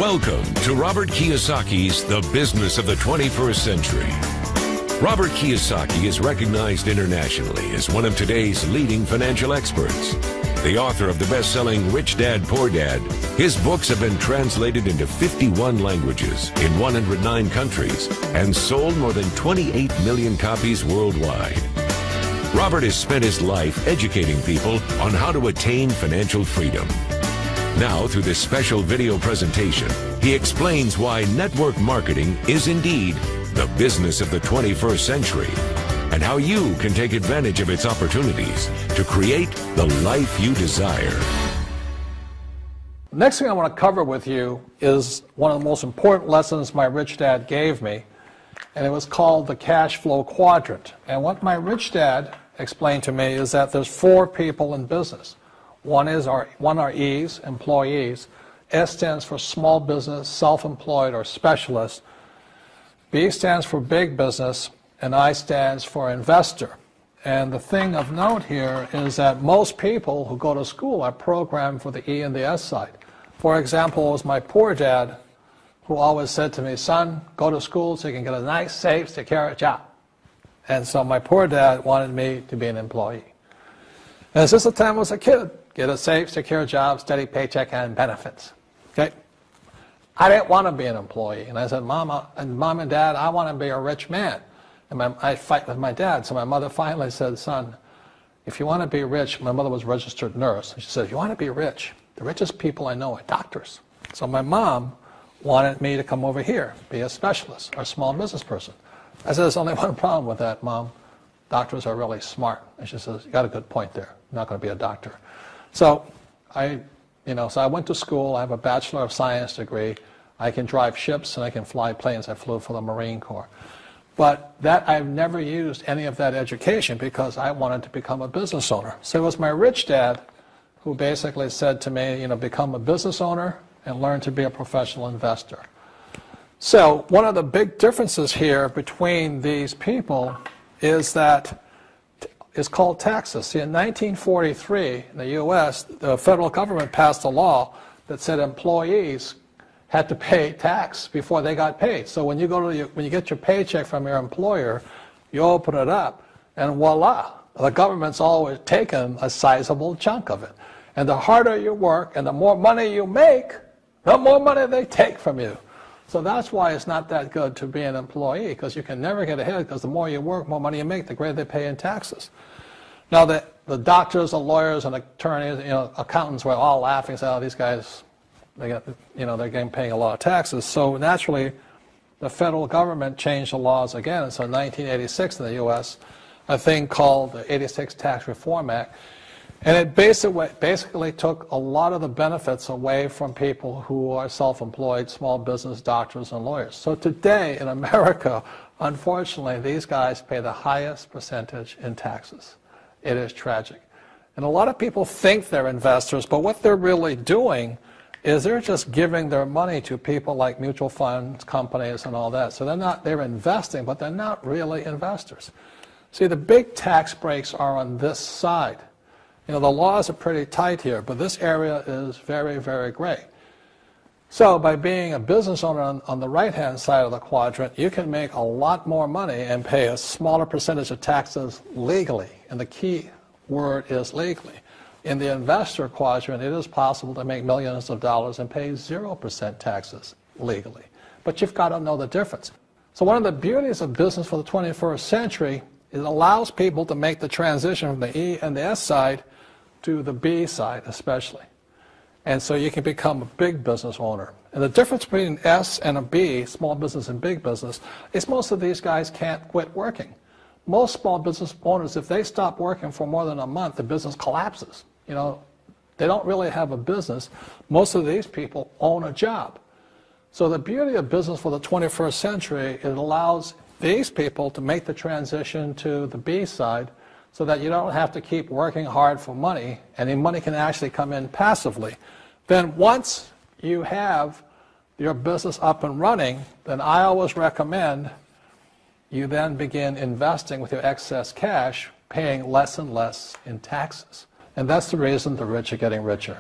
Welcome to Robert Kiyosaki's The Business of the 21st Century. Robert Kiyosaki is recognized internationally as one of today's leading financial experts. The author of the best-selling Rich Dad, Poor Dad, his books have been translated into 51 languages in 109 countries and sold more than 28 million copies worldwide. Robert has spent his life educating people on how to attain financial freedom. Now, through this special video presentation, he explains why network marketing is indeed the business of the 21st century and how you can take advantage of its opportunities to create the life you desire. The next thing I want to cover with you is one of the most important lessons my rich dad gave me, and it was called the Cashflow Quadrant. And what my rich dad explained to me is that there's four people in business. One are E's, employees. S stands for small business, self-employed, or specialist. B stands for big business, and I stands for investor. And the thing of note here is that most people who go to school are programmed for the E and the S side. For example, it was my poor dad who always said to me, son, go to school so you can get a nice, safe, secure job. And so my poor dad wanted me to be an employee. And since the time I was a kid, get a safe, secure job, steady paycheck, and benefits. Okay? I didn't want to be an employee. And I said, Mom and Dad, I want to be a rich man. And I fight with my dad. So my mother finally said, son, if you want to be rich, my mother was a registered nurse. And she said, if you want to be rich, the richest people I know are doctors. So my mom wanted me to come over here, be a specialist or a small business person. I said, there's only one problem with that, Mom. Doctors are really smart. And she says, you got a good point there. I'm not going to be a doctor. So I went to school. I have a Bachelor of Science degree. I can drive ships and I can fly planes. I flew for the Marine Corps. But I've never used any of that education because I wanted to become a business owner. So it was my rich dad who basically said to me, become a business owner and learn to be a professional investor. So one of the big differences here between these people is that it's called taxes. See, in 1943, in the U.S., the federal government passed a law that said employees had to pay tax before they got paid. So when you get your paycheck from your employer, you open it up, and voila, the government's always taken a sizable chunk of it. And the harder you work and the more money you make, the more money they take from you. So that's why it's not that good to be an employee, because you can never get ahead, because the more you work, more money you make, the greater they pay in taxes. Now, the doctors, the lawyers, and attorneys, accountants were all laughing, saying, oh, these guys, they're getting paying a lot of taxes. So naturally, the federal government changed the laws again. And so in 1986 in the U.S., a thing called the 86 Tax Reform Act, and it basically took a lot of the benefits away from people who are self-employed, small business, doctors, and lawyers. So today in America, unfortunately, these guys pay the highest percentage in taxes. It is tragic. And a lot of people think they're investors, but what they're really doing is they're just giving their money to people like mutual funds, companies, and all that. So they're investing, but they're not really investors. See, the big tax breaks are on this side. The laws are pretty tight here, but this area is very, very gray. So by being a business owner on the right-hand side of the quadrant, you can make a lot more money and pay a smaller percentage of taxes legally. And the key word is legally. In the investor quadrant, it is possible to make millions of dollars and pay 0% taxes legally. But you've got to know the difference. So one of the beauties of business for the 21st century is it allows people to make the transition from the E and the S side to the B side especially. And so you can become a big business owner. And the difference between an S and a B, small business and big business, is most of these guys can't quit working. Most small business owners, if they stop working for more than a month, the business collapses. They don't really have a business. Most of these people own a job. So the beauty of business for the 21st century, it allows these people to make the transition to the B side so that you don't have to keep working hard for money, and the money can actually come in passively. Then once you have your business up and running, then I always recommend you then begin investing with your excess cash, paying less and less in taxes. And that's the reason the rich are getting richer.